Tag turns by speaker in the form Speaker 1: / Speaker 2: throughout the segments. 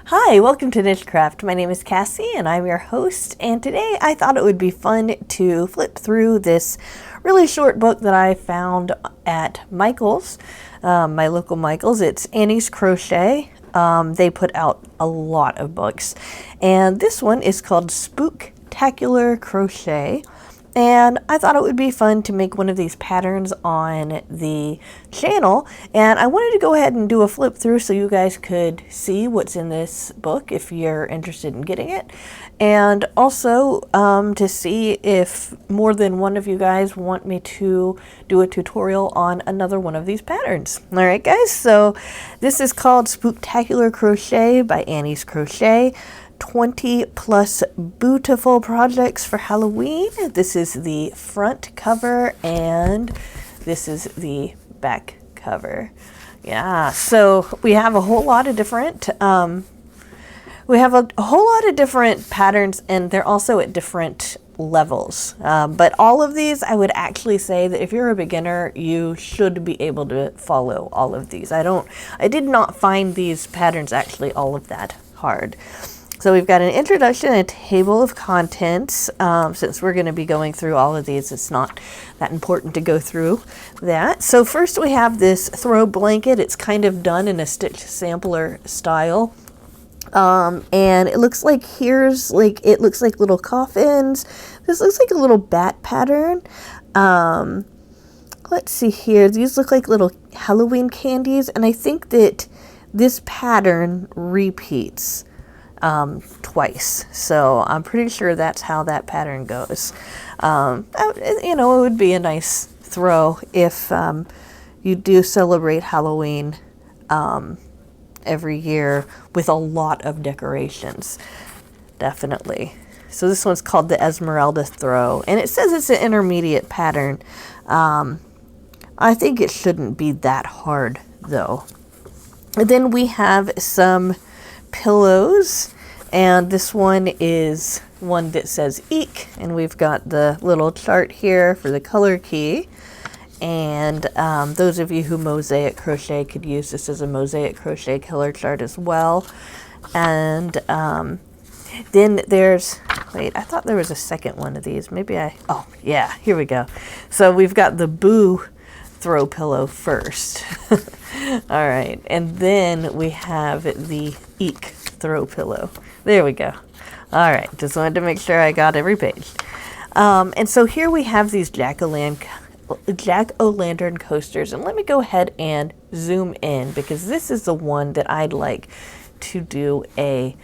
Speaker 1: Hi, welcome to NicheCraft. My name is Kassi and I'm your host, and today I thought it would be fun to flip through this really short book that I found at Michael's, my local Michael's. It's Annie's Crochet. They put out a lot of books, and this one is called Spooktacular Crochet. And I thought it would be fun to make one of these patterns on the channel, and I wanted to go ahead and do a flip through so you guys could see what's in this book if you're interested in getting it, and also to see if more than one of you guys want me to do a tutorial on another one of these patterns. Alright guys, so this is called Spooktacular Crochet by Annie's Crochet. 20 plus beautiful projects for Halloween. This is the front cover and this is the back cover. Yeah, so we have a whole lot of different patterns, and they're also at different levels. But all of these, I would actually say that if you're a beginner, you should be able to follow all of these. I did not find these patterns actually all of that hard. So we've got an introduction and a table of contents. Since we're going to be going through all of these, it's not that important to go through that. So first we have this throw blanket. It's kind of done in a stitch sampler style. And it looks like it looks like little coffins. This looks like a little bat pattern. Let's see here. These look like little Halloween candies, and I think that this pattern repeats twice, so I'm pretty sure that's how that pattern goes. It would be a nice throw if you do celebrate Halloween every year with a lot of decorations, definitely. So this one's called the Esmeralda Throw, and it says it's an intermediate pattern. I think it shouldn't be that hard though. And then we have some pillows, and this one is one that says Eek, and we've got the little chart here for the color key, and those of you who mosaic crochet could use this as a mosaic crochet color chart as well. And then there's, wait, I thought there was a second one of these. Oh yeah, here we go. So we've got the Boo throw pillow first. All right, and then we have the Eek throw pillow. There we go. All right, just wanted to make sure I got every page. And so here we have these jack-o'-lantern coasters, and let me go ahead and zoom in because this is the one that I'd like to do a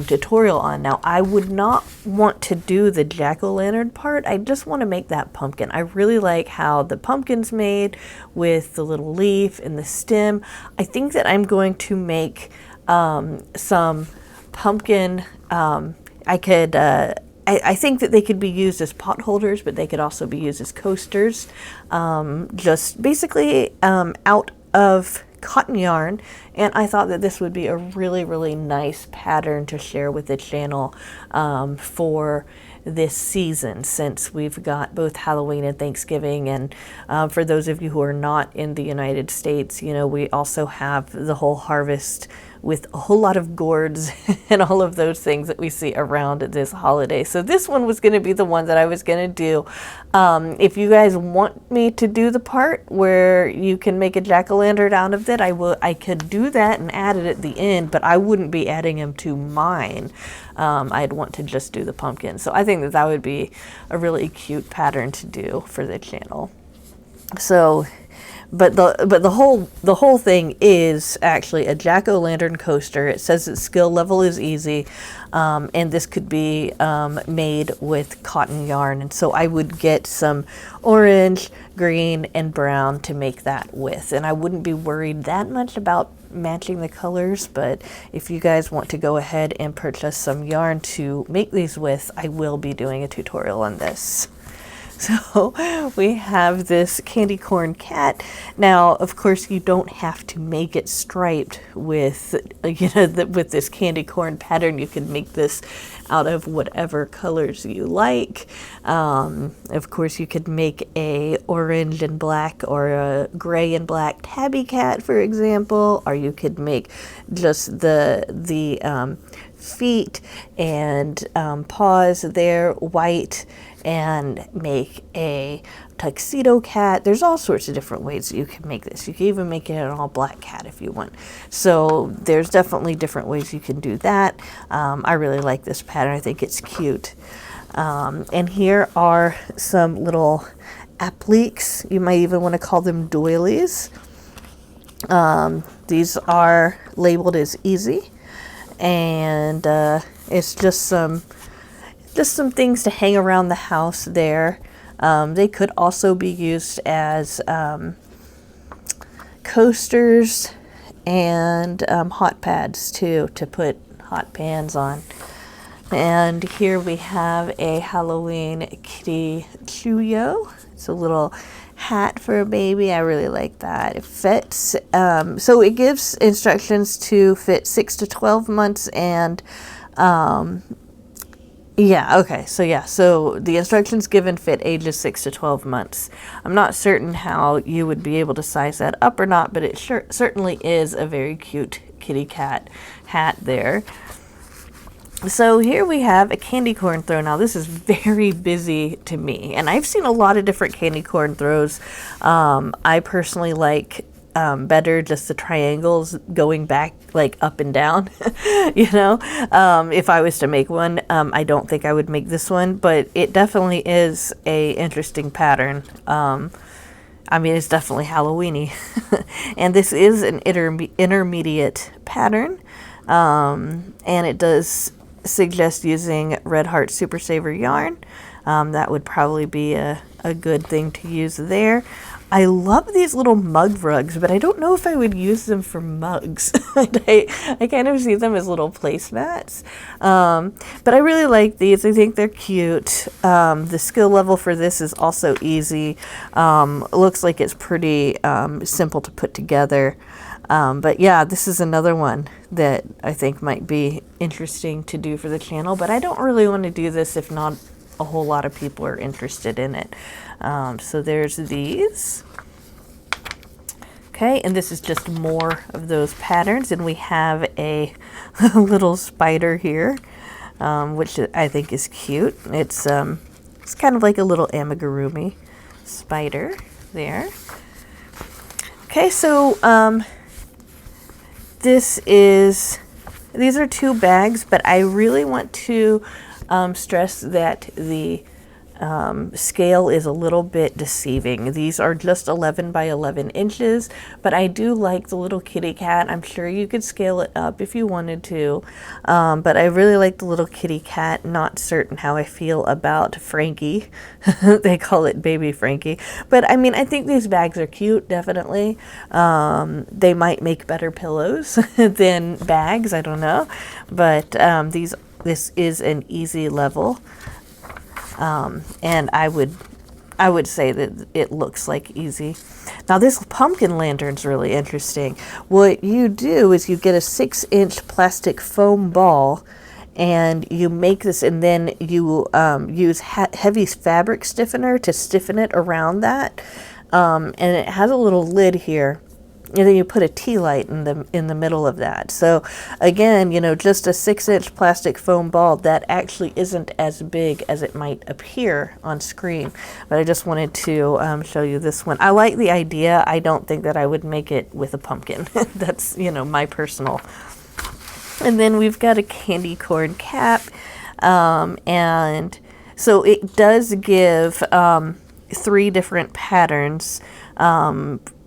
Speaker 1: tutorial on. Now, I would not want to do the jack-o'-lantern part. I just want to make that pumpkin. I really like how the pumpkin's made with the little leaf and the stem. I think that I'm going to make some pumpkin. I think that they could be used as pot holders, but they could also be used as coasters. Just basically out of cotton yarn, and I thought that this would be a really, really nice pattern to share with the channel for this season, since we've got both Halloween and Thanksgiving. And for those of you who are not in the United States, we also have the whole harvest with a whole lot of gourds and all of those things that we see around this holiday. So this one was going to be the one that I was going to do. If you guys want me to do the part where you can make a jack-o'-lantern out of it, I could do that and add it at the end, but I wouldn't be adding them to mine. I'd want to just do the pumpkin. So I think that would be a really cute pattern to do for the channel. So But the whole thing is actually a jack-o'-lantern coaster. It says its skill level is easy, and this could be made with cotton yarn. And so I would get some orange, green, and brown to make that with. And I wouldn't be worried that much about matching the colors, but if you guys want to go ahead and purchase some yarn to make these with, I will be doing a tutorial on this. So we have this candy corn cat. Now, of course, you don't have to make it striped with, with this candy corn pattern. You can make this out of whatever colors you like. Of course, you could make a orange and black or a gray and black tabby cat, for example, or you could make just the feet and paws there white and make a tuxedo cat. There's all sorts of different ways that you can make this. You can even make it an all black cat if you want. So there's definitely different ways you can do that. I really like this pattern. I think it's cute. And here are some little appliques. You might even want to call them doilies. These are labeled as easy, and it's just some things to hang around the house there. They could also be used as coasters and hot pads too, to put hot pans on. And here we have a Halloween kitty chuyo. It's a little hat for a baby. I really like that. It fits. So it gives instructions to fit 6 to 12 months and so the instructions given fit ages 6 to 12 months. I'm not certain how you would be able to size that up or not, but it certainly is a very cute kitty cat hat there. So here we have a candy corn throw. Now this is very busy to me, and I've seen a lot of different candy corn throws. I personally like better just the triangles going back like up and down. If I was to make one, I don't think I would make this one, but it definitely is a interesting pattern. It's definitely Halloweeny. And this is an intermediate pattern, and it does suggest using Red Heart Super Saver yarn. That would probably be a good thing to use there. I love these little mug rugs, but I don't know if I would use them for mugs. I kind of see them as little placemats. But I really like these. I think they're cute. The skill level for this is also easy. It looks like it's pretty simple to put together. But yeah, this is another one that I think might be interesting to do for the channel, but I don't really want to do this if not a whole lot of people are interested in it. So there's these. Okay, and this is just more of those patterns, and we have a little spider here, which I think is cute. It's kind of like a little amigurumi spider there. Okay, so these are 2 bags, but I really want to stress that the scale is a little bit deceiving. These are just 11 by 11 inches, but I do like the little kitty cat. I'm sure you could scale it up if you wanted to, but I really like the little kitty cat. Not certain how I feel about Frankie. They call it baby Frankie, but I think these bags are cute, definitely. They might make better pillows than bags, I don't know, but this is an easy level. And I would say that it looks like easy. Now this pumpkin lantern's really interesting. What you do is you get a 6-inch plastic foam ball, and you make this, and then you use heavy fabric stiffener to stiffen it around that. And it has a little lid here. And then you put a tea light in the middle of that. So again, just a 6-inch plastic foam ball that actually isn't as big as it might appear on screen. But I just wanted to show you this one. I like the idea. I don't think that I would make it with a pumpkin. That's my personal. And then we've got a candy corn cap, and so it does give 3 different patterns.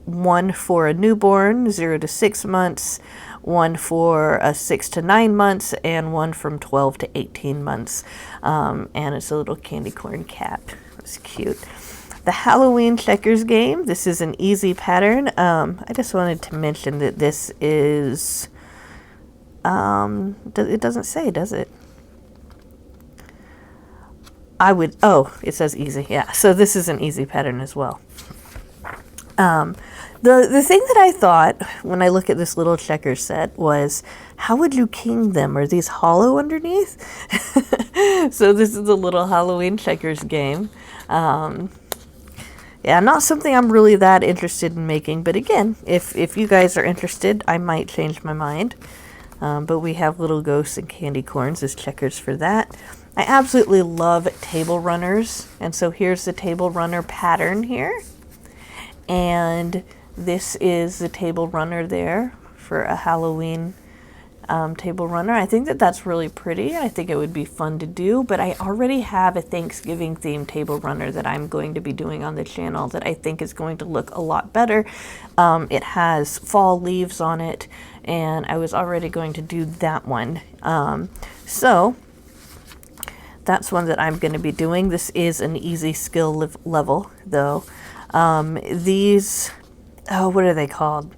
Speaker 1: One for a newborn, 0 to 6 months, one for 6 to 9 months, and one from 12 to 18 months. And it's a little candy corn cap. It's cute. The Halloween checkers game. This is an easy pattern. I just wanted to mention that this is, it doesn't say, does it? oh, it says easy. Yeah, so this is an easy pattern as well. The thing that I thought when I look at this little checker set was, how would you king them? Are these hollow underneath? So this is a little Halloween checkers game. Yeah, not something I'm really that interested in making, but again, if you guys are interested, I might change my mind. But we have little ghosts and candy corns as checkers for that. I absolutely love table runners, and so here's the table runner pattern here. And this is the table runner there for a Halloween table runner. I think that that's really pretty. I think it would be fun to do, but I already have a Thanksgiving themed table runner that I'm going to be doing on the channel that I think is going to look a lot better. It has fall leaves on it, and I was already going to do that one. So that's one that I'm going to be doing. This is an easy skill level though. These, oh, what are they called?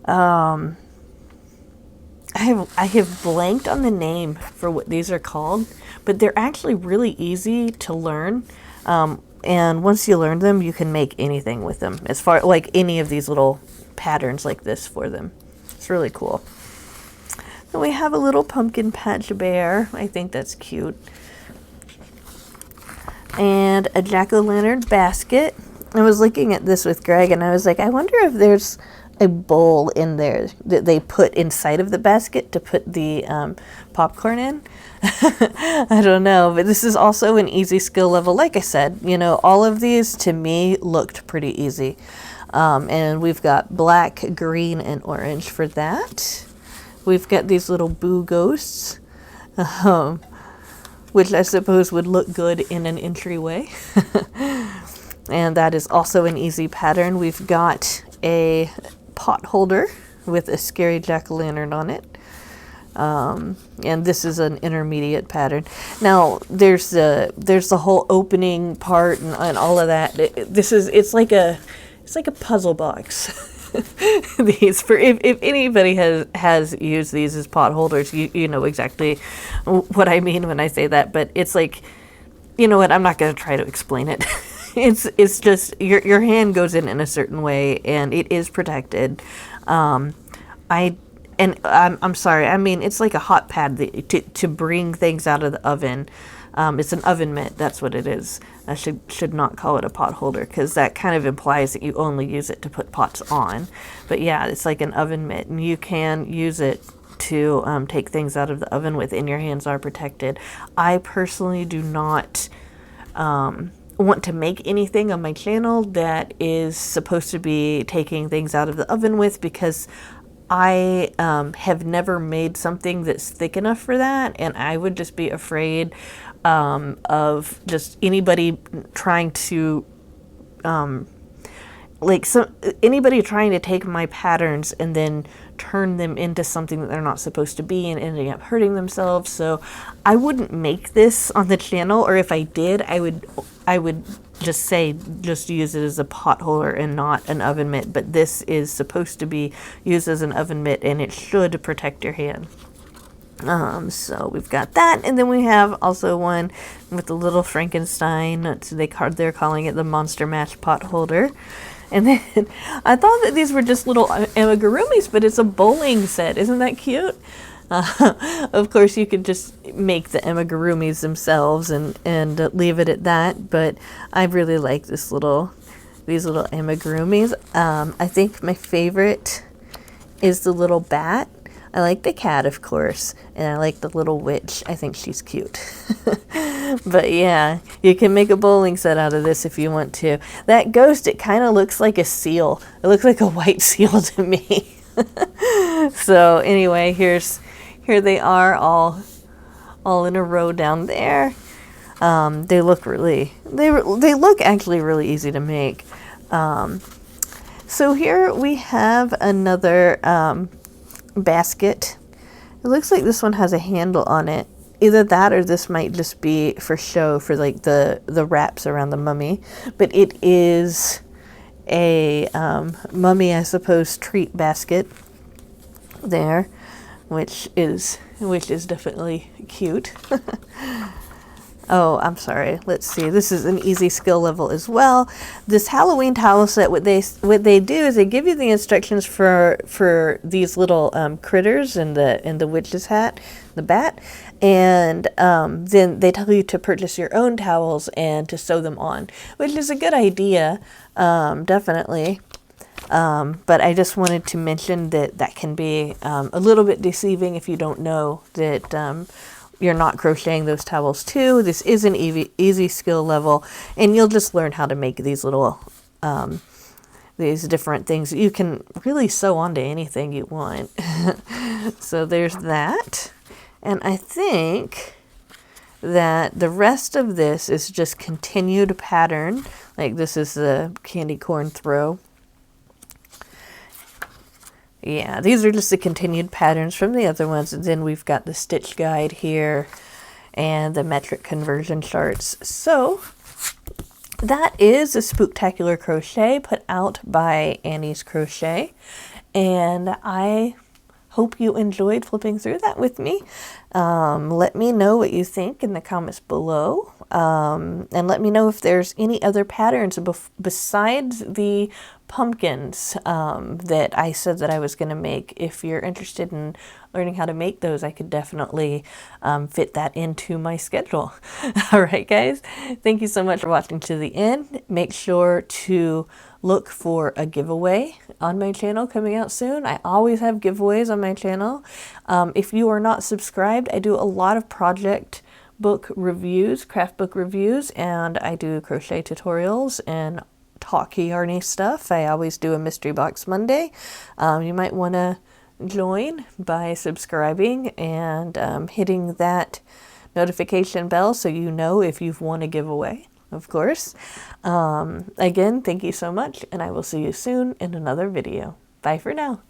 Speaker 1: I have blanked on the name for what these are called, but they're actually really easy to learn. And once you learn them, you can make anything with them, as far like any of these little patterns like this for them. It's really cool. Then we have a little pumpkin patch bear. I think that's cute. And a jack-o'-lantern basket. I was looking at this with Greg and I was like, I wonder if there's a bowl in there that they put inside of the basket to put the popcorn in. I don't know, but this is also an easy skill level. Like I said, you know, all of these to me looked pretty easy. And we've got black, green, and orange for that. We've got these little boo ghosts, which I suppose would look good in an entryway. And that is also an easy pattern. We've got a pot holder with a scary jack-o'-lantern on it. And this is an intermediate pattern. Now there's the whole opening part and all of that. It's like a puzzle box. These, for if anybody has used these as pot holders, you know exactly what I mean when I say that. But it's like, you know what, I'm not going to try to explain it. It's just your hand goes in a certain way and it is protected. I'm sorry, I mean, it's like a hot pad to bring things out of the oven. It's an oven mitt, that's what it is. I should not call it a pot holder, because that kind of implies that you only use it to put pots on. But yeah, it's like an oven mitt, and you can use it to take things out of the oven with, and your hands are protected. I personally do not want to make anything on my channel that is supposed to be taking things out of the oven with, because I have never made something that's thick enough for that, and I would just be afraid of just anybody trying to anybody trying to take my patterns and then turn them into something that they're not supposed to be and ending up hurting themselves. So I wouldn't make this on the channel, or if I did, I would just say just use it as a pot holder and not an oven mitt. But this is supposed to be used as an oven mitt, and it should protect your hand. So we've got that, and then we have also one with the little Frankenstein. They're calling it the Monster Mash pot holder. And then I thought that these were just little amigurumis, but it's a bowling set. Isn't that cute? Of course, you could just make the amigurumis themselves and leave it at that. But I really like these little amigurumis. I think my favorite is the little bat. I like the cat, of course, and I like the little witch. I think she's cute. But yeah, you can make a bowling set out of this if you want to. That ghost, it kind of looks like a seal. It looks like a white seal to me. So anyway, here they are all in a row down there. They look actually really easy to make. So here we have another basket. It looks like this one has a handle on it. Either that or this might just be for show, for like the wraps around the mummy. But it is a mummy, I suppose, treat basket there, which is definitely cute. Oh, I'm sorry. Let's see. This is an easy skill level as well. This Halloween towel set, what they do is they give you the instructions for these little critters in the witch's hat, the bat, and then they tell you to purchase your own towels and to sew them on, which is a good idea, definitely. But I just wanted to mention that can be a little bit deceiving if you don't know that you're not crocheting those towels too. This is an easy skill level, and you'll just learn how to make these little these different things. You can really sew onto anything you want. So there's that. And I think that the rest of this is just continued pattern. Like this is the candy corn throw. Yeah, these are just the continued patterns from the other ones. And then we've got the stitch guide here and the metric conversion charts. So that is a Spooktacular Crochet put out by Annie's Crochet. And I hope you enjoyed flipping through that with me. Let me know what you think in the comments below. And let me know if there's any other patterns besides the pumpkins that I said that I was going to make. If you're interested in learning how to make those, I could definitely fit that into my schedule. All right, guys, thank you so much for watching to the end. Make sure to look for a giveaway on my channel coming out soon. I always have giveaways on my channel. If you are not subscribed, I do a lot of project book reviews, craft book reviews, and I do crochet tutorials and talky yarny stuff. I always do a mystery box Monday. You might want to join by subscribing and hitting that notification bell so you know if you've won a giveaway, of course. Again, thank you so much, and I will see you soon in another video. Bye for now.